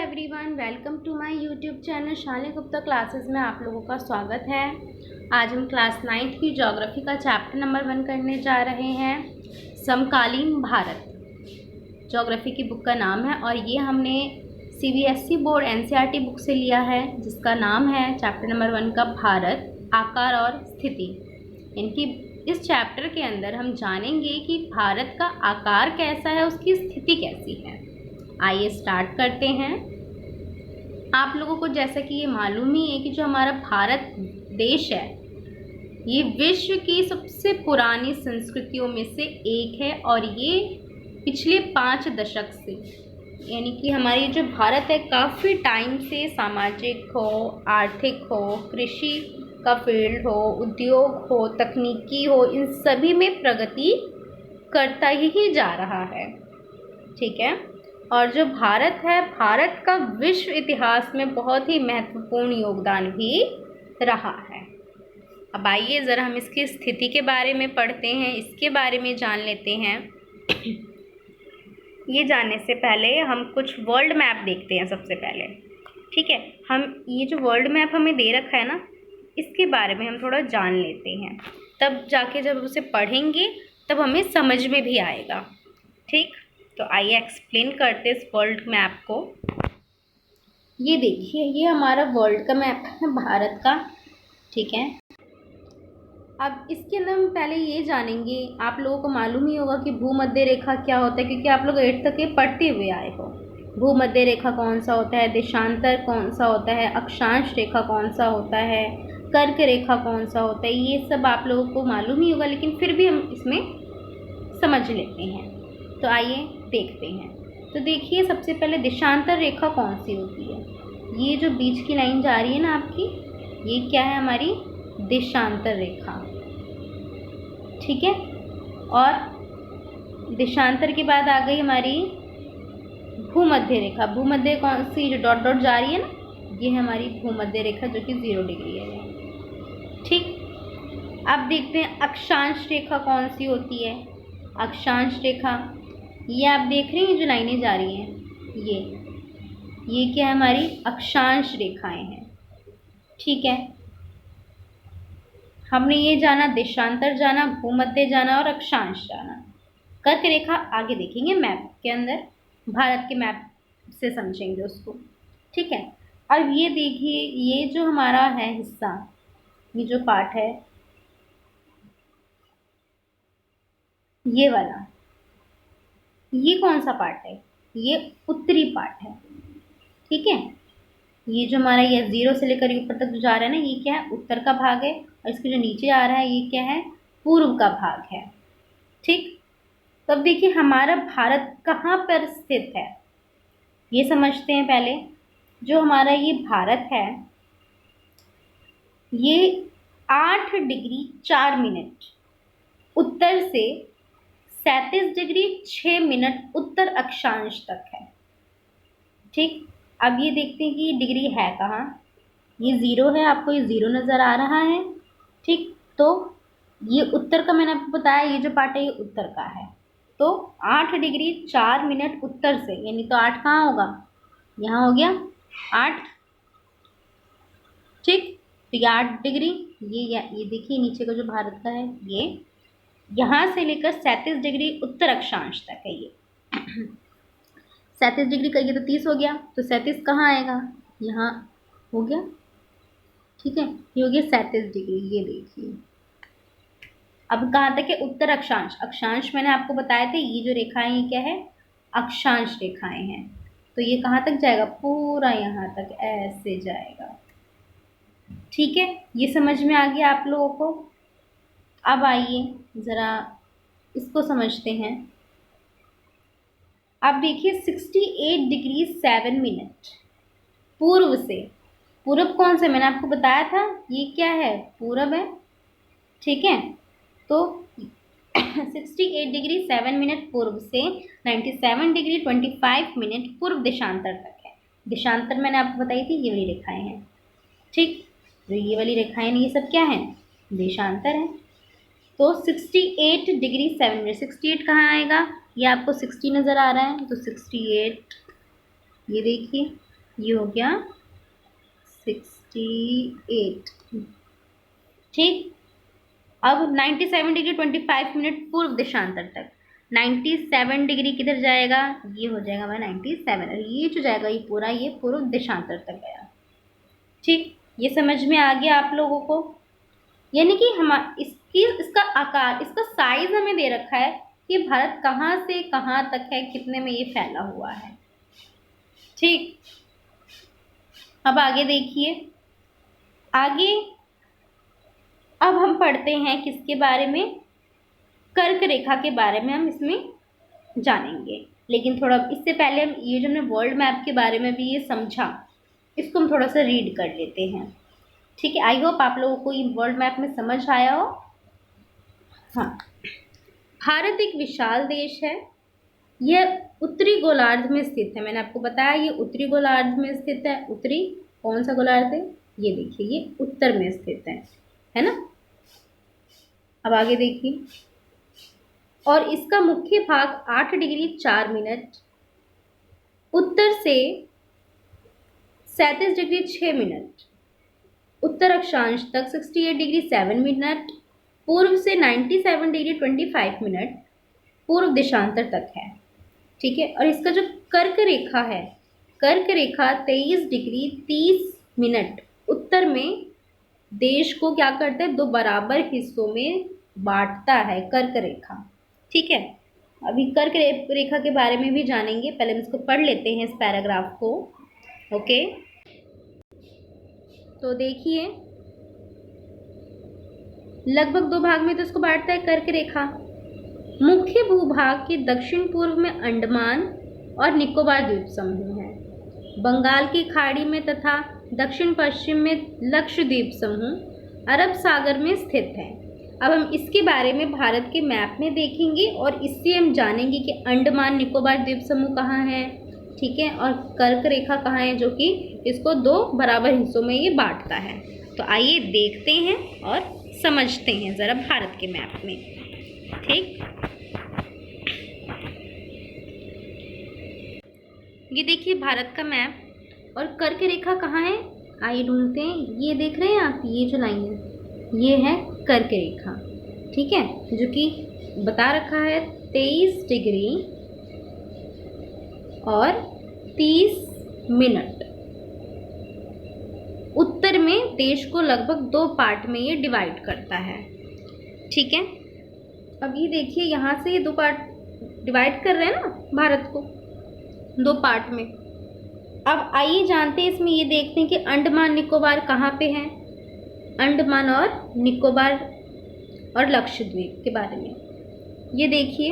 Everyone, welcome to my YouTube channel Shalini Gupta classes में आप लोगों का स्वागत है। आज हम क्लास 9th की ज्योग्राफी का चैप्टर नंबर 1 करने जा रहे हैं। समकालीन भारत ज्योग्राफी की बुक का नाम है और ये हमने सीबीएसई बोर्ड एनसीईआरटी बुक से लिया है, जिसका नाम है चैप्टर नंबर 1 का भारत आकार और स्थिति। इनकी इस चैप्टर के अंदर हम जानेंगे कि भारत का आकार कैसा है, उसकी स्थिति कैसी है। आइए स्टार्ट करते हैं। आप लोगों को जैसा कि ये मालूम ही है कि जो हमारा भारत देश है ये विश्व की सबसे पुरानी संस्कृतियों में से एक है और ये पिछले 5 दशक से, यानी कि हमारी जो भारत है काफ़ी टाइम से सामाजिक हो, आर्थिक हो, कृषि का फील्ड हो, उद्योग हो, तकनीकी हो, इन सभी में प्रगति करता ही जा रहा है। ठीक है। और जो भारत है, भारत का विश्व इतिहास में बहुत ही महत्वपूर्ण योगदान भी रहा है। अब आइए ज़रा हम इसकी स्थिति के बारे में पढ़ते हैं, इसके बारे में जान लेते हैं। ये जानने से पहले हम कुछ वर्ल्ड मैप देखते हैं सबसे पहले। ठीक है, हम ये जो वर्ल्ड मैप हमें दे रखा है ना, इसके बारे में हम थोड़ा जान लेते हैं, तब जाके जब उसे पढ़ेंगे तब हमें समझ में भी आएगा। ठीक, तो आइए एक्सप्लेन करते इस वर्ल्ड मैप को। ये देखिए, ये हमारा वर्ल्ड का मैप है भारत का। ठीक है, अब इसके अंदर हम पहले ये जानेंगे, आप लोगों को मालूम ही होगा कि भूमध्य रेखा क्या होता है, क्योंकि आप लोग 8th तक ये पढ़ते हुए आए हो। भूमध्य रेखा कौन सा होता है, देशांतर कौन सा होता है, अक्षांश रेखा कौन सा होता है, कर्क रेखा कौन सा होता है, ये सब आप लोगों को मालूम ही होगा, लेकिन फिर भी हम इसमें समझ लेते हैं। तो आइए देखते हैं। तो देखिए, सबसे पहले देशांतर रेखा कौन सी होती है। ये जो बीच की लाइन जा रही है ना आपकी, ये क्या है, हमारी देशांतर रेखा। ठीक है, और देशांतर के बाद आ गई हमारी भूमध्य रेखा। भूमध्य कौन सी, जो डॉट डॉट जा रही है ना, ये है हमारी भूमध्य रेखा, जो कि 0 डिग्री है। ठीक, अब देखते हैं अक्षांश रेखा कौन सी होती है। अक्षांश रेखा, ये आप देख रही हैं जो लाइनें जा रही हैं, ये क्या है, हमारी अक्षांश रेखाएं हैं। ठीक है, हमने ये जाना, देशांतर जाना, भूमध्य जाना और अक्षांश जाना। कर्क रेखा आगे देखेंगे मैप के अंदर, भारत के मैप से समझेंगे उसको। ठीक है, अब ये देखिए, ये जो हमारा है हिस्सा, ये जो पार्ट है, ये वाला, ये कौन सा पार्ट है, ये उत्तरी पार्ट है। ठीक है, ये जो हमारा ये 0 से लेकर ऊपर तक जो जा रहा है ना, ये क्या है, उत्तर का भाग है, और इसके जो नीचे आ रहा है ये क्या है, पूर्व का भाग है। ठीक, तो अब देखिए हमारा भारत कहाँ पर स्थित है, ये समझते हैं पहले। जो हमारा ये भारत है, ये 8 डिग्री 4 मिनट उत्तर से 37 डिग्री 6 मिनट उत्तर अक्षांश तक है। ठीक, अब ये देखते हैं कि ये डिग्री है कहाँ। ये 0 है, आपको ये 0 नज़र आ रहा है। ठीक, तो ये उत्तर का मैंने आपको बताया, ये जो पार्ट है ये उत्तर का है। तो 8 डिग्री 4 मिनट उत्तर से, यानी तो 8 कहाँ होगा, यहाँ हो गया 8। ठीक, तो ये 8 डिग्री, ये देखिए नीचे का जो भारत का है, ये यहाँ से लेकर 37 डिग्री उत्तर अक्षांश तक है। ये 37 डिग्री का, ये तो 30 हो गया, तो 37 कहाँ आएगा, यहाँ हो गया। ठीक है, ये हो गया 37 डिग्री। ये देखिए, अब कहाँ तक है, उत्तर अक्षांश। अक्षांश मैंने आपको बताया था, ये जो रेखाएं ये क्या है, अक्षांश रेखाएं हैं। तो ये कहाँ तक जाएगा, पूरा यहाँ तक ऐसे जाएगा। ठीक है, ये समझ में आ गया आप लोगों को। अब आइए ज़रा इसको समझते हैं। अब देखिए 68 डिग्री 7 मिनट पूर्व से, पूरब कौन से, मैंने आपको बताया था ये क्या है, पूरब है। ठीक है, तो 68 डिग्री 7 मिनट पूर्व से 97 डिग्री 25 मिनट पूर्व देशांतर तक है। देशांतर मैंने आपको बताई थी, ये वाली रेखाएं हैं। ठीक, तो ये वाली रेखाएं, ये सब क्या है, देशांतर है। तो 68 डिग्री 7 मिनट, 68 कहाँ आएगा, ये आपको 60 नज़र आ रहा है, तो 68, ये देखिए ये हो गया 68। ठीक, अब 97 डिग्री 25 मिनट पूर्व देशांतर तक। 97 डिग्री किधर जाएगा, ये हो जाएगा हमारा 97, और ये जो जाएगा ये पूरा ये पूर्व देशांतर तक गया। ठीक, ये समझ में आ गया आप लोगों को। यानी कि हम इसका आकार, इसका साइज हमें दे रखा है कि भारत कहाँ से कहाँ तक है, कितने में ये फैला हुआ है। ठीक, अब आगे देखिए। आगे अब हम पढ़ते हैं किसके बारे में, कर्क रेखा के बारे में हम इसमें जानेंगे। लेकिन थोड़ा इससे पहले हम ये जो हमने वर्ल्ड मैप के बारे में भी ये समझा, इसको हम थोड़ा सा रीड कर लेते हैं। ठीक है, आई होप आप लोगों को ये वर्ल्ड मैप में समझ आया हो। हाँ, भारत एक विशाल देश है। यह उत्तरी गोलार्ध में स्थित है। मैंने आपको बताया ये उत्तरी गोलार्ध में स्थित है। उत्तरी कौन सा गोलार्ध है, ये देखिए, ये उत्तर में स्थित है ना। अब आगे देखिए, और इसका मुख्य भाग 8 डिग्री 4 मिनट उत्तर से 37 डिग्री 6 मिनट उत्तर अक्षांश तक 68 डिग्री 7 मिनट पूर्व से 97 डिग्री 25 मिनट पूर्व देशांतर तक है। ठीक है, और इसका जो कर्क रेखा है, कर्क रेखा 23 डिग्री 30 मिनट उत्तर में देश को क्या करता है, 2 बराबर हिस्सों में बांटता है कर्क रेखा। ठीक है, अभी कर्क रेखा के बारे में भी जानेंगे, पहले हम इसको पढ़ लेते हैं इस पैराग्राफ को। ओके, तो देखिए, लगभग 2 भाग में तो इसको बांटता है कर्क रेखा। मुख्य भूभाग के दक्षिण पूर्व में अंडमान और निकोबार द्वीप समूह है। बंगाल की खाड़ी में तथा दक्षिण पश्चिम में लक्षद्वीप समूह अरब सागर में स्थित है। अब हम इसके बारे में भारत के मैप में देखेंगे और इससे हम जानेंगे कि अंडमान निकोबार द्वीप समूह कहाँ है। ठीक है, और कर्क रेखा कहाँ है, जो कि इसको 2 बराबर हिस्सों में ये बांटता है। तो आइए देखते हैं और समझते हैं ज़रा भारत के मैप में। ठीक, ये देखिए भारत का मैप, और कर्क रेखा कहाँ है, आइए ढूंढते हैं। ये देख रहे हैं आप, ये जो लाइन है ये है कर्क रेखा। ठीक है, जो कि बता रखा है 23 डिग्री और 30 मिनट उत्तर में देश को लगभग 2 पार्ट में ये डिवाइड करता है। ठीक है, अब ये देखिए यहाँ से ये 2 पार्ट डिवाइड कर रहे हैं ना भारत को 2 पार्ट में। अब आइए जानते हैं, इसमें ये देखते हैं कि अंडमान निकोबार कहाँ पे हैं, अंडमान और निकोबार और लक्षद्वीप के बारे में। ये देखिए,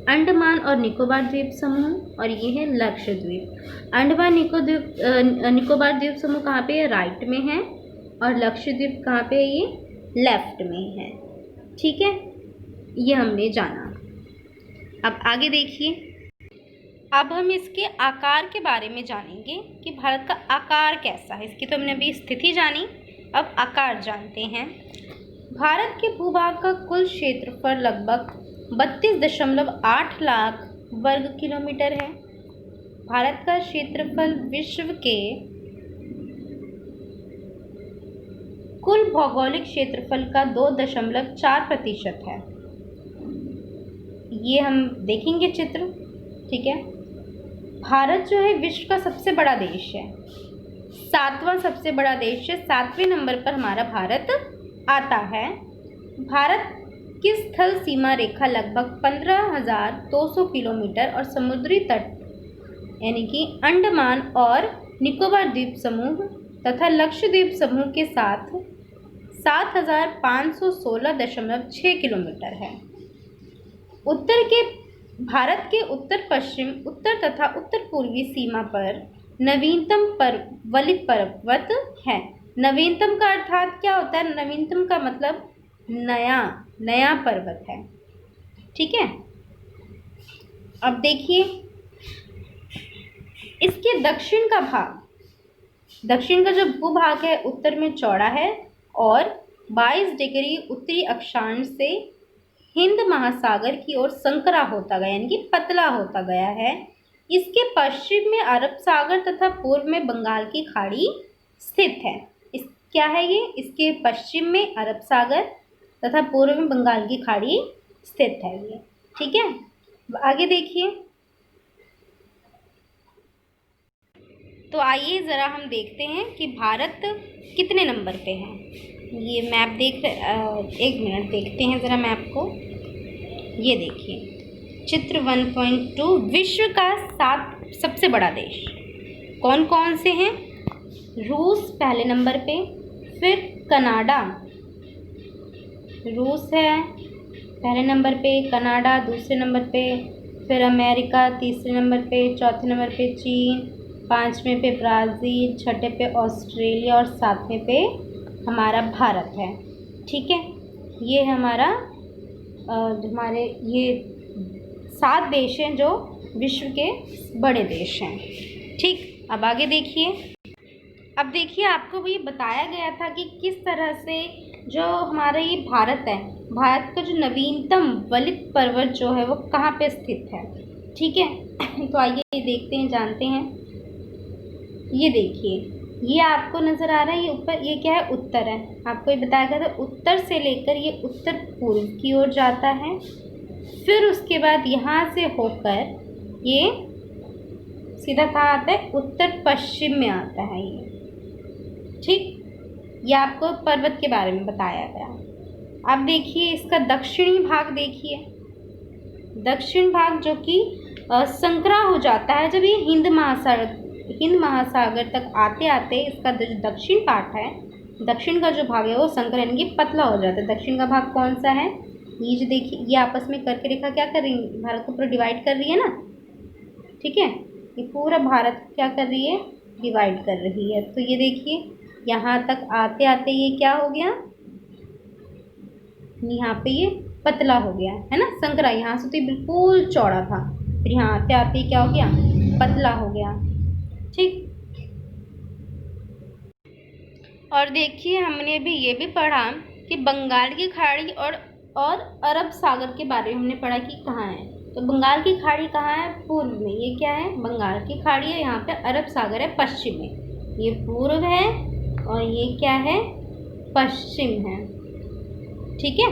अंडमान और निकोबार द्वीप समूह और ये है लक्षद्वीप। अंडमान निकोबार द्वीप समूह कहाँ पे है, राइट में है, और लक्षद्वीप कहाँ पे है, ये लेफ्ट में है। ठीक है, ये हमने जाना। अब आगे देखिए, अब हम इसके आकार के बारे में जानेंगे कि भारत का आकार कैसा है। इसकी तो हमने अभी स्थिति जानी, अब आकार जानते हैं। भारत के भूभाग का कुल क्षेत्रफल लगभग 32.8 लाख वर्ग किलोमीटर है। भारत का क्षेत्रफल विश्व के कुल भौगोलिक क्षेत्रफल का 2.4% है। ये हम देखेंगे चित्र। ठीक है, भारत जो है विश्व का सबसे बड़ा देश है, 7वां सबसे बड़ा देश है, 7वें नंबर पर हमारा भारत आता है। भारत की स्थल सीमा रेखा लगभग 15,200 किलोमीटर और समुद्री तट यानी कि अंडमान और निकोबार द्वीप समूह तथा लक्षद्वीप समूह के साथ 7,516.6 किलोमीटर है। भारत के उत्तर पश्चिम, उत्तर तथा उत्तर पूर्वी सीमा पर नवीनतम वलित पर्वत है। नवीनतम का अर्थात क्या होता है, नवीनतम का मतलब नया पर्वत है। ठीक है, अब देखिए इसके दक्षिण का भाग, दक्षिण का जो भूभाग है उत्तर में चौड़ा है और 22 डिग्री उत्तरी अक्षांश से हिंद महासागर की ओर संकरा होता गया, यानी कि पतला होता गया है। इसके पश्चिम में अरब सागर तथा पूर्व में बंगाल की खाड़ी स्थित है। इस क्या है ये? इसके पश्चिम में अरब सागर तथा पूर्व में बंगाल की खाड़ी स्थित है ये। ठीक है, आगे देखिए। तो आइए ज़रा हम देखते हैं कि भारत कितने नंबर पे है। ये मैप देख एक मिनट देखते हैं ज़रा मैप को। ये देखिए चित्र 1.2 विश्व का 7 सबसे बड़ा देश कौन कौन से हैं? रूस पहले नंबर पे, फिर कनाडा, रूस है पहले नंबर पे, कनाडा दूसरे नंबर पे, फिर अमेरिका तीसरे नंबर पे, चौथे नंबर पे चीन, पाँचवें पे ब्राज़ील, छठे पे ऑस्ट्रेलिया और सातवें पे हमारा भारत है। ठीक है, ये हमारा हमारे ये 7 देश हैं जो विश्व के बड़े देश हैं। ठीक, अब आगे देखिए। अब देखिए आपको भी बताया गया था कि किस तरह से जो हमारा ये भारत है, भारत का जो नवीनतम वलित पर्वत जो है वो कहाँ पे स्थित है। ठीक है, तो आइए ये देखते हैं, जानते हैं। ये देखिए, ये आपको नज़र आ रहा है, ये ऊपर ये क्या है? उत्तर है। आपको ये बताया गया था उत्तर से लेकर ये उत्तर पूर्व की ओर जाता है, फिर उसके बाद यहाँ से होकर ये सीधा कहाँ आता है? उत्तर पश्चिम में आता है ये। ठीक, ये आपको पर्वत के बारे में बताया गया। अब देखिए इसका दक्षिणी भाग देखिए, दक्षिण भाग जो कि संकरा हो जाता है जब ये हिंद महासागर तक आते आते इसका जो दक्षिण पार्ट है, दक्षिण का जो भाग है वो संकर यानी कि पतला हो जाता है। दक्षिण का भाग कौन सा है? ये जो देखिए, ये आपस में करके रेखा क्या कर रही है? भारत को पूरा डिवाइड कर रही है ना। ठीक है, ये पूरा भारत क्या कर रही है? डिवाइड कर रही है। तो ये देखिए यहाँ तक आते आते ये क्या हो गया? यहाँ पे ये पतला हो गया है ना, संकरा। यहाँ से तो ये बिल्कुल चौड़ा था, फिर यहाँ आते आते क्या हो गया? पतला हो गया। ठीक, और देखिए हमने भी ये भी पढ़ा कि बंगाल की खाड़ी और अरब सागर के बारे में हमने पढ़ा कि कहाँ है। तो बंगाल की खाड़ी कहाँ है? पूर्व में। ये क्या है? बंगाल की खाड़ी है। यहाँ पे अरब सागर है पश्चिम में। ये पूर्व है और ये क्या है? पश्चिम है। ठीक है,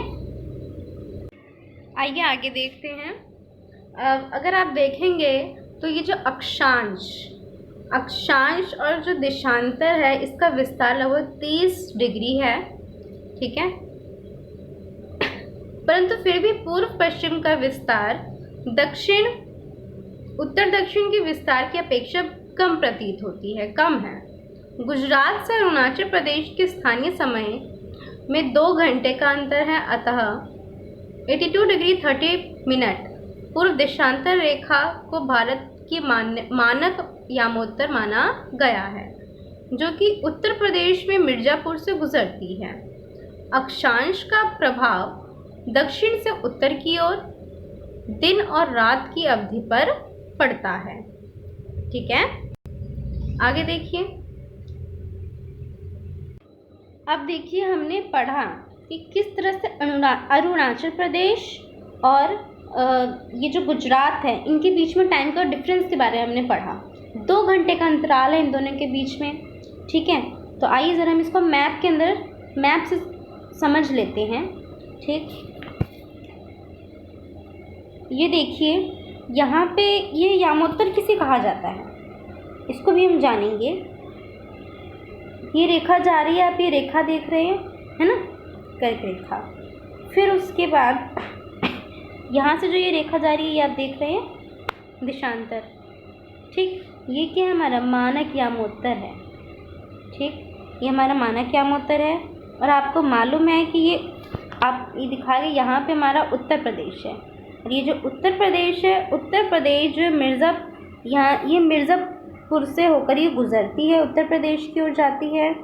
आइए आगे देखते हैं। अगर आप देखेंगे तो ये जो अक्षांश और जो देशांतर है इसका विस्तार लगभग 30 डिग्री है। ठीक है, परंतु फिर भी पूर्व पश्चिम का विस्तार उत्तर दक्षिण के विस्तार की अपेक्षा कम प्रतीत होती है, कम है। गुजरात से अरुणाचल प्रदेश के स्थानीय समय में 2 घंटे का अंतर है, अतः 82 डिग्री 30 मिनट पूर्व देशांतर रेखा को भारत की मानक यामोत्तर माना गया है, जो कि उत्तर प्रदेश में मिर्ज़ापुर से गुजरती है। अक्षांश का प्रभाव दक्षिण से उत्तर की ओर दिन और रात की अवधि पर पड़ता है। ठीक है, आगे देखिए। अब देखिए हमने पढ़ा कि किस तरह से अरुणाचल प्रदेश और ये जो गुजरात है इनके बीच में टाइम का डिफरेंस के बारे में हमने पढ़ा। 2 घंटे का अंतराल है इन दोनों के बीच में। ठीक है, तो आइए ज़रा हम इसको मैप से समझ लेते हैं। ठीक, ये देखिए यहाँ पे ये यामोत्तर किसे कहा जाता है, इसको भी हम जानेंगे। ये रेखा जा रही है, आप ये रेखा देख रहे हैं, है ना, कर्क रेखा। फिर उसके बाद यहाँ से जो ये रेखा जा रही है ये आप देख रहे हैं देशांतर। ठीक, ये क्या है? हमारा मानक यामोत्तर है। ठीक, ये हमारा मानक यामोत्तर है। और आपको मालूम है कि ये आप ये दिखा रहे यहाँ पे हमारा उत्तर प्रदेश है, और ये जो उत्तर प्रदेश है, उत्तर प्रदेश जो ये मिर्ज़ापुर से होकर ये गुज़रती है, उत्तर प्रदेश की ओर जाती है।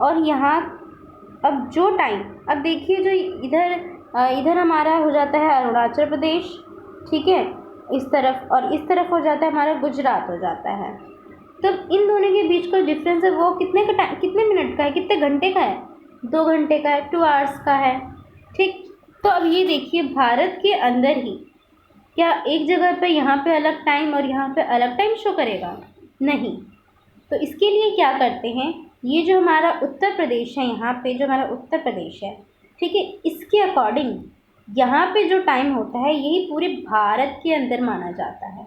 और यहाँ अब जो टाइम, अब देखिए जो इधर हमारा हो जाता है अरुणाचल प्रदेश। ठीक है, इस तरफ, और इस तरफ हो जाता है हमारा गुजरात हो जाता है। तब इन दोनों के बीच का डिफरेंस है वो कितने मिनट का है, कितने घंटे का है? 2 घंटे का है, 2 आवर्स का है। ठीक, तो अब ये देखिए भारत के अंदर ही क्या एक जगह पे यहाँ पे अलग टाइम और यहाँ पे अलग टाइम शो करेगा? नहीं। तो इसके लिए क्या करते हैं, ये जो हमारा उत्तर प्रदेश है, यहाँ पे जो हमारा उत्तर प्रदेश है, ठीक है, इसके अकॉर्डिंग यहाँ पे जो टाइम होता है यही पूरे भारत के अंदर माना जाता है।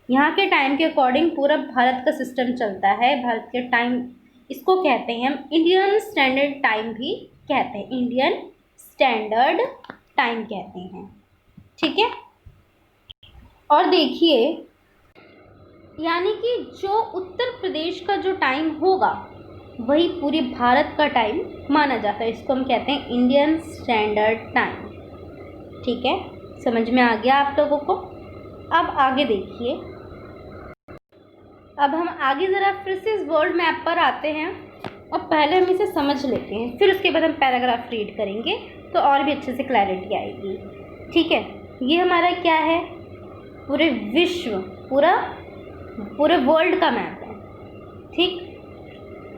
यहाँ के टाइम के अकॉर्डिंग पूरा भारत का सिस्टम चलता है। भारत के टाइम, इसको कहते हैं हम इंडियन स्टैंडर्ड टाइम भी कहते हैं, इंडियन स्टैंडर्ड टाइम कहते हैं, ठीक है। और देखिए, यानी कि जो उत्तर प्रदेश का जो टाइम होगा वही पूरे भारत का टाइम माना जाता है। इसको हम कहते हैं इंडियन स्टैंडर्ड टाइम, ठीक है। समझ में आ गया आप लोगों को? अब आगे देखिए, अब हम आगे ज़रा फिर से इस वर्ल्ड मैप पर आते हैं और पहले हम इसे समझ लेते हैं, फिर उसके बाद हम पैराग्राफ रीड करेंगे तो और भी अच्छे से क्लैरिटी आएगी, ठीक है। ये हमारा क्या है, पूरे विश्व, पूरे वर्ल्ड का मैप है, ठीक।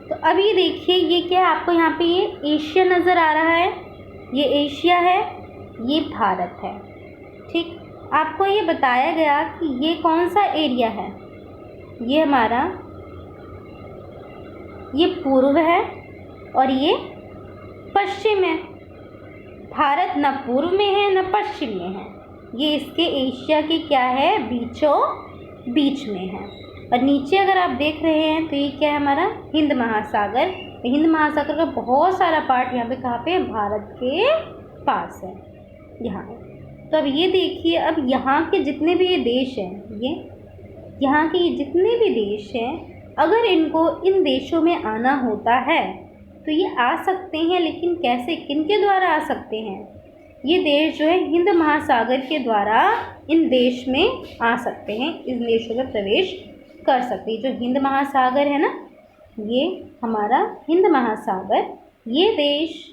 तो अब ये देखिए, ये क्या है, आपको यहाँ पे ये एशिया नज़र आ रहा है, ये एशिया है, ये भारत है, ठीक। आपको ये बताया गया कि ये कौन सा एरिया है, ये हमारा, ये पूर्व है और ये पश्चिम है। भारत न पूर्व में है न पश्चिम में है, ये इसके एशिया के क्या है, बीचों बीच में है। और नीचे अगर आप देख रहे हैं तो ये क्या है, हमारा हिंद महासागर। हिंद महासागर का बहुत सारा पार्ट यहाँ पे कहाँ पे है, भारत के पास है, यहाँ है। तो अब ये देखिए, अब यहाँ के जितने भी ये देश हैं, ये यहाँ के जितने भी देश हैं, अगर इनको इन देशों में आना होता है तो ये आ सकते हैं, लेकिन कैसे, किनके द्वारा आ सकते हैं? ये देश जो है हिंद महासागर के द्वारा इन देश में आ सकते हैं, इस देशों में प्रवेश कर सकते हैं। जो हिंद महासागर है ना, ये हमारा हिंद महासागर, ये देश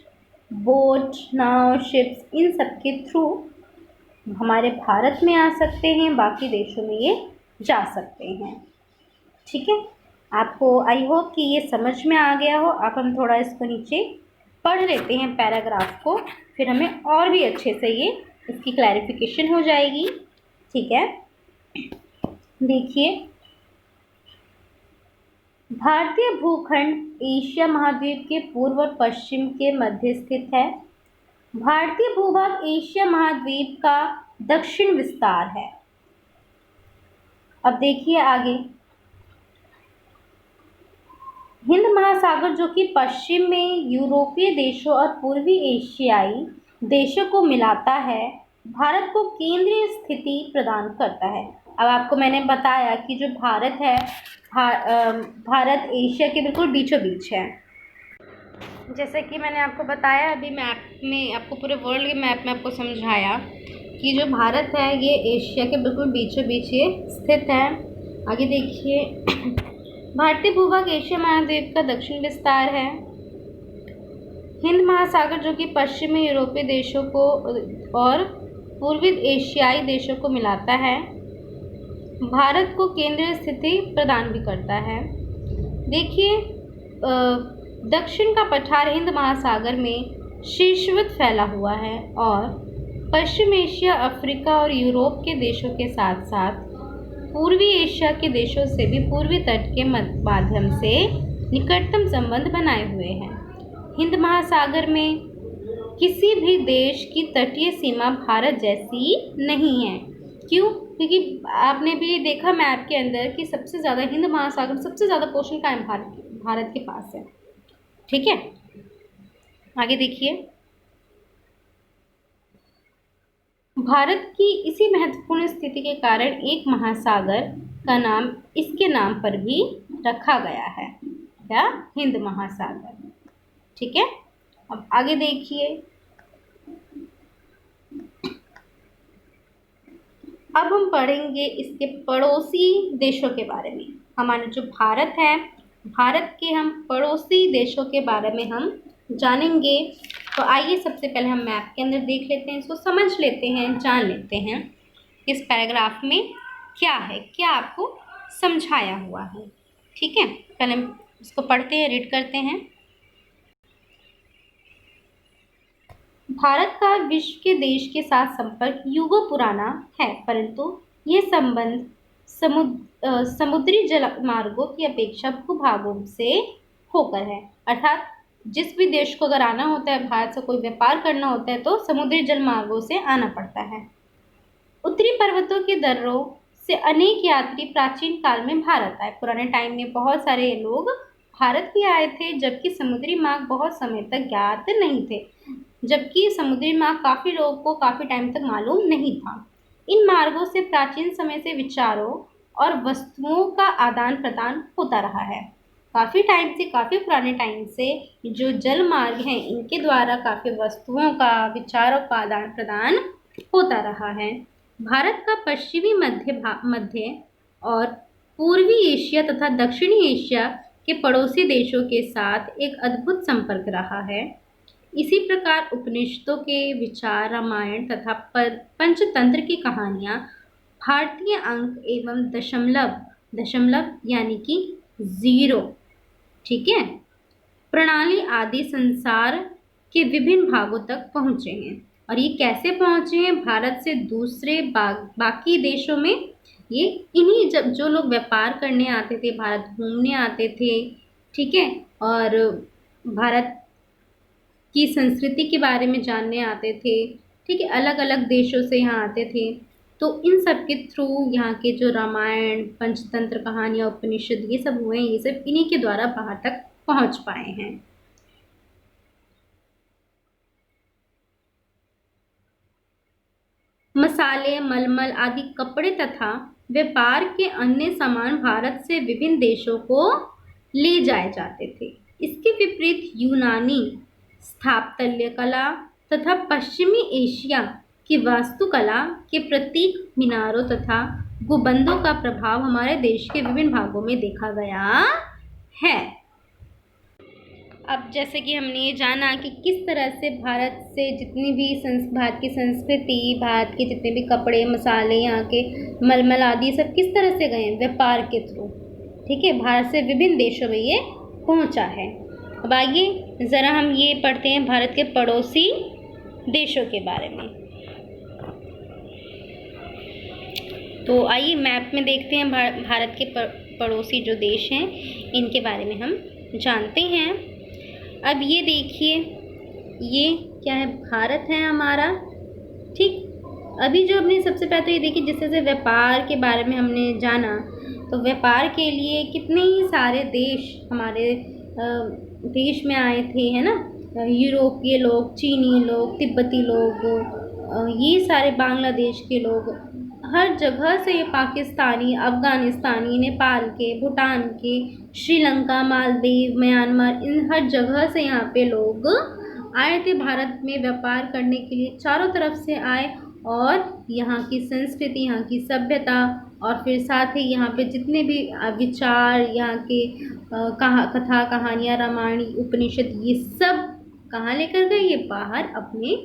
बोट, नाव, शिप्स, इन सब के थ्रू हमारे भारत में आ सकते हैं, बाकी देशों में ये जा सकते हैं, ठीक है। आपको आई होप कि ये समझ में आ गया हो। अब हम थोड़ा इसको नीचे पढ़ लेते हैं पैराग्राफ को, फिर हमें और भी अच्छे से ये इसकी क्लैरिफिकेशन हो जाएगी, ठीक है। देखिए, भारतीय भूखंड एशिया महाद्वीप के पूर्व और पश्चिम के मध्य स्थित है। भारतीय भूभाग एशिया महाद्वीप का दक्षिण विस्तार है। अब देखिए आगे, हिंद महासागर जो कि पश्चिम में यूरोपीय देशों और पूर्वी एशियाई देशों को मिलाता है, भारत को केंद्रीय स्थिति प्रदान करता है। अब आपको मैंने बताया कि जो भारत है, भारत एशिया के बिल्कुल बीचों बीच है। जैसे कि मैंने आपको बताया अभी मैप में, आपको पूरे वर्ल्ड के मैप में आपको समझाया कि जो भारत है ये एशिया के बिल्कुल बीचों बीच ये स्थित है। आगे देखिए, भारतीय भूभाग एशिया महाद्वीप का दक्षिण विस्तार है। हिंद महासागर जो कि पश्चिमी यूरोपीय देशों को और पूर्वी एशियाई देशों को मिलाता है, भारत को केंद्रीय स्थिति प्रदान भी करता है। देखिए, दक्षिण का पठार हिंद महासागर में शीर्षवत फैला हुआ है और पश्चिम एशिया, अफ्रीका और यूरोप के देशों के साथ साथ पूर्वी एशिया के देशों से भी पूर्वी तट के माध्यम से निकटतम संबंध बनाए हुए हैं। हिंद महासागर में किसी भी देश की तटीय सीमा भारत जैसी नहीं है। क्यों? क्योंकि आपने भी देखा मैप के अंदर कि सबसे ज़्यादा हिंद महासागर, सबसे ज़्यादा पोर्शन का है भारत के पास है, ठीक है। आगे देखिए, भारत की इसी महत्वपूर्ण स्थिति के कारण एक महासागर का नाम इसके नाम पर भी रखा गया है, क्या? हिंद महासागर, ठीक है। अब आगे देखिए, अब हम पढ़ेंगे इसके पड़ोसी देशों के बारे में। हमारा जो भारत है, भारत के हम पड़ोसी देशों के बारे में हम जानेंगे। तो आइए सबसे पहले हम मैप के अंदर देख लेते हैं, इसको समझ लेते हैं, जान लेते हैं इस पैराग्राफ में क्या है, क्या आपको समझाया हुआ है, ठीक है। पहले हम इसको पढ़ते हैं, रीड करते हैं। भारत का विश्व के देश के साथ संपर्क युगों पुराना है, परंतु यह संबंध समुद्री जल मार्गों की अपेक्षा भूभागों से होकर है। अर्थात जिस भी देश को अगर आना होता है, भारत से कोई व्यापार करना होता है, तो समुद्री जल मार्गों से आना पड़ता है। उत्तरी पर्वतों के दर्रों से अनेक यात्री प्राचीन काल में भारत आए। पुराने टाइम में बहुत सारे लोग भारत भी आए थे, जबकि समुद्री मार्ग बहुत समय तक ज्ञात नहीं थे। जबकि समुद्री मार्ग काफ़ी लोगों को काफ़ी टाइम तक मालूम नहीं था। इन मार्गों से प्राचीन समय से विचारों और वस्तुओं का आदान प्रदान होता रहा है। काफ़ी टाइम से, काफ़ी पुराने टाइम से जो जल मार्ग हैं, इनके द्वारा काफ़ी वस्तुओं का, विचारों का आदान प्रदान होता रहा है। भारत का पश्चिमी मध्य और पूर्वी एशिया तथा दक्षिणी एशिया के पड़ोसी देशों के साथ एक अद्भुत संपर्क रहा है। इसी प्रकार उपनिषदों के विचार, रामायण तथा पंचतंत्र की कहानियाँ, भारतीय अंक एवं दशमलव यानी कि 0, ठीक है, प्रणाली आदि संसार के विभिन्न भागों तक पहुँचे हैं। और ये कैसे पहुँचे हैं भारत से दूसरे बाकी देशों में? ये इन्हीं, जब जो लोग व्यापार करने आते थे, भारत घूमने आते थे, ठीक है, और भारत की संस्कृति के बारे में जानने आते थे, ठीक है, अलग अलग देशों से यहाँ आते थे, तो इन सब के थ्रू यहाँ के जो रामायण, पंचतंत्र कहानियाँ, उपनिषद, ये सब हुए हैं, ये सब इन्हीं के द्वारा बाहर तक पहुँच पाए हैं। मसाले, मलमल आदि कपड़े तथा व्यापार के अन्य सामान भारत से विभिन्न देशों को ले जाए जाते थे। इसके विपरीत यूनानी स्थापत्य कला तथा पश्चिमी एशिया की वास्तुकला के प्रतीक मीनारों तथा गुंबदों का प्रभाव हमारे देश के विभिन्न भागों में देखा गया है। अब जैसे कि हमने ये जाना कि किस तरह से भारत से जितनी भी भारत की संस्कृति, भारत के जितने भी कपड़े, मसाले, यहाँ के मलमल आदि सब किस तरह से गए हैं, व्यापार के थ्रू, ठीक है, भारत से विभिन्न देशों में ये पहुँचा है। अब आइए ज़रा हम ये पढ़ते हैं भारत के पड़ोसी देशों के बारे में। तो आइए मैप में देखते हैं भारत के पड़ोसी जो देश हैं, इनके बारे में हम जानते हैं। अब ये देखिए, ये क्या है, भारत है हमारा, ठीक। अभी जो हमने सबसे पहले तो ये देखिए, जिस तरह से व्यापार के बारे में हमने जाना, तो व्यापार के लिए कितने ही सारे देश हमारे देश में आए थे, है ना, यूरोपीय लोग, चीनी लोग, तिब्बती लोग, ये सारे बांग्लादेश के लोग, हर जगह से, ये पाकिस्तानी, अफ़गानिस्तानी, नेपाल के, भूटान के, श्रीलंका, मालदीव, म्यांमार, इन हर जगह से यहाँ पे लोग आए थे भारत में व्यापार करने के लिए। चारों तरफ से आए और यहाँ की संस्कृति, यहाँ की सभ्यता, और फिर साथ ही यहाँ पे जितने भी विचार, यहाँ के कथा, कहानियाँ, रामायण, उपनिषद, ये सब कहाँ लेकर गए? ये बाहर अपने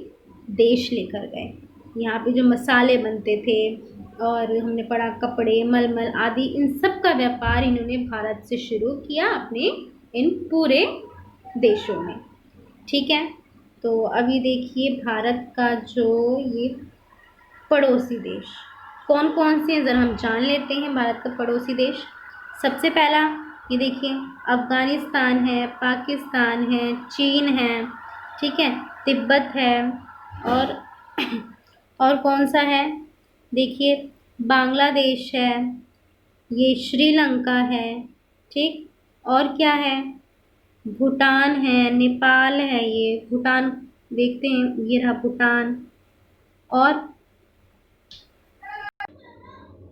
देश लेकर गए। यहाँ पे जो मसाले बनते थे, और हमने पढ़ा कपड़े, मलमल आदि, इन सब का व्यापार इन्होंने भारत से शुरू किया अपने इन पूरे देशों में, ठीक है। तो अभी देखिए भारत का जो ये पड़ोसी देश कौन कौन से हैं, ज़रा हम जान लेते हैं भारत का पड़ोसी देश। सबसे पहला ये देखिए, अफ़गानिस्तान है, पाकिस्तान है, चीन है, ठीक है, तिब्बत है, और कौन सा है, देखिए बांग्लादेश है, ये श्रीलंका है, ठीक, और क्या है, भूटान है, नेपाल है, ये भूटान देखते हैं, ये रहा भूटान, और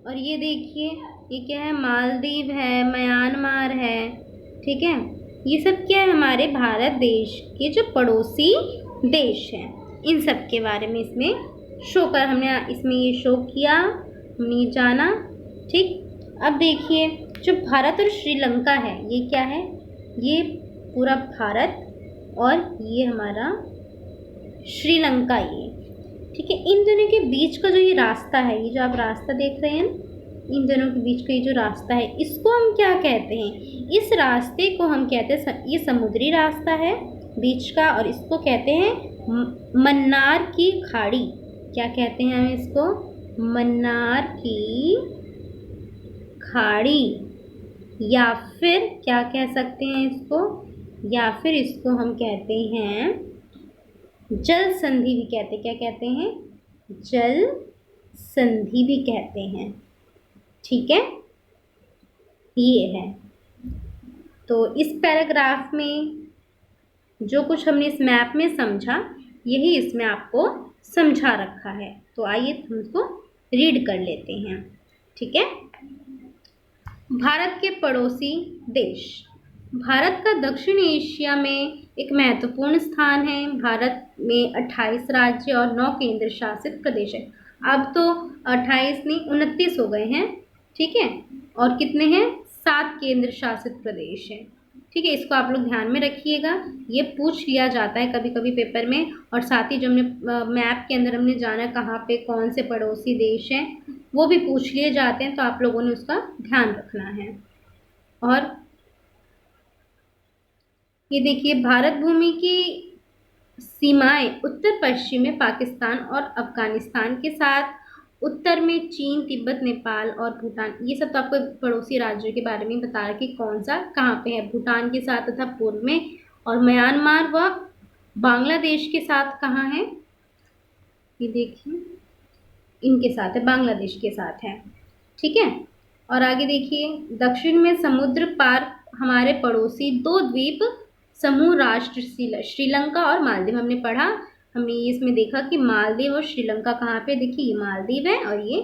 ये देखिए, ये क्या है, मालदीव है, म्यांमार है, ठीक है। ये सब क्या है, हमारे भारत देश के जो पड़ोसी देश हैं, इन सब के बारे में इसमें शो कर, हमने इसमें ये शो किया, हमने जाना, ठीक। अब देखिए जो भारत और श्रीलंका है, ये क्या है, ये पूरा भारत और ये हमारा श्रीलंका, ये ठीक है। इन दोनों के बीच का जो ये रास्ता है, ये जो आप रास्ता देख रहे हैं, इन दोनों के बीच का ये जो रास्ता है, इसको हम क्या कहते हैं? इस रास्ते को हम कहते हैं, ये समुद्री रास्ता है बीच का, और इसको कहते हैं मन्नार की खाड़ी। क्या कहते हैं हम इसको? मन्नार की खाड़ी, या फिर क्या कह सकते हैं इसको? या फिर इसको हम कहते हैं जल संधि भी कहते हैं। क्या कहते हैं? जल संधि भी कहते हैं। ठीक है, ये है। तो इस पैराग्राफ में जो कुछ हमने इस मैप में समझा, यही इसमें आपको समझा रखा है। तो आइए हम इसको रीड कर लेते हैं। ठीक है। भारत के पड़ोसी देश। भारत का दक्षिण एशिया में एक महत्वपूर्ण स्थान है। भारत में 28 राज्य और 9 केंद्र शासित प्रदेश है। अब तो 28 नहीं 29 हो गए हैं। ठीक है, और कितने हैं? 7 केंद्र शासित प्रदेश हैं। ठीक है, इसको आप लोग ध्यान में रखिएगा, ये पूछ लिया जाता है कभी कभी पेपर में। और साथ ही जो हमने मैप के अंदर हमने जाना कहाँ पे कौन से पड़ोसी देश हैं, वो भी पूछ लिए जाते हैं, तो आप लोगों ने उसका ध्यान रखना है। और ये देखिए, भारत भूमि की सीमाएं उत्तर पश्चिम में पाकिस्तान और अफगानिस्तान के साथ, उत्तर में चीन, तिब्बत, नेपाल और भूटान। ये सब तो आपको पड़ोसी राज्यों के बारे में बता रहा कि कौन सा कहाँ पे है। भूटान के साथ तथा पूर्व में, और म्यांमार व बांग्लादेश के साथ कहाँ है? ये देखिए, इनके साथ है, बांग्लादेश के साथ है। ठीक है, और आगे देखिए, दक्षिण में समुद्र पार हमारे पड़ोसी 2 द्वीप समूह राष्ट्र श्रीलंका और मालदीव हमने पढ़ा। हमने इसमें देखा कि मालदीव और श्रीलंका कहाँ पे? देखिए, ये मालदीव है और ये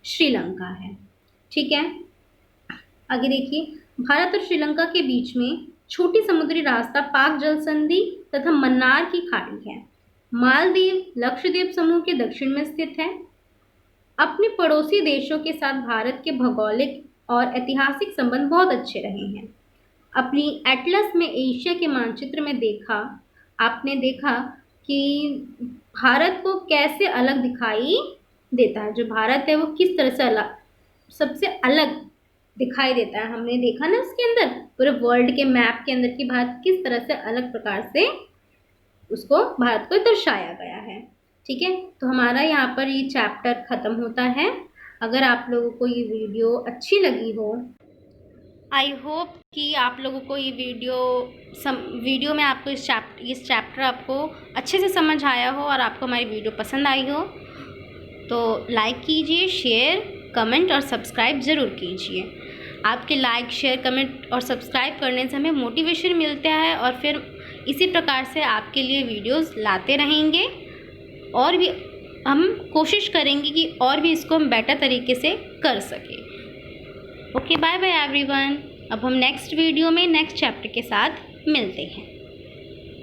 श्रीलंका है। ठीक है, आगे देखिए, भारत और श्रीलंका के बीच में छोटी समुद्री रास्ता पाक जल संधि तथा मन्नार की खाड़ी है। मालदीव लक्षद्वीप समूह के दक्षिण में स्थित है। अपने पड़ोसी देशों के साथ भारत के भौगोलिक और ऐतिहासिक संबंध बहुत अच्छे रहे हैं। अपनी एटलस में एशिया के मानचित्र में आपने देखा कि भारत को कैसे अलग दिखाई देता है। जो भारत है वो किस तरह से सबसे अलग दिखाई देता है। हमने देखा ना उसके अंदर पूरे वर्ल्ड के मैप के अंदर कि भारत किस तरह से अलग प्रकार से उसको भारत को दर्शाया गया है। ठीक है, तो हमारा यहाँ पर ये चैप्टर ख़त्म होता है। अगर आप लोगों को ये वीडियो अच्छी लगी हो, आई होप कि आप लोगों को ये वीडियो में आपको इस चैप्टर आपको अच्छे से समझ आया हो और आपको हमारी वीडियो पसंद आई हो, तो लाइक कीजिए, शेयर, कमेंट और सब्सक्राइब ज़रूर कीजिए। आपके लाइक, शेयर, कमेंट और सब्सक्राइब करने से हमें मोटिवेशन मिलता है, और फिर इसी प्रकार से आपके लिए वीडियोस लाते रहेंगे, और भी हम कोशिश करेंगे कि और भी इसको हम बेटर तरीके से कर सकें। Okay, bye bye everyone. अब हम नेक्स्ट वीडियो में नेक्स्ट चैप्टर के साथ मिलते हैं।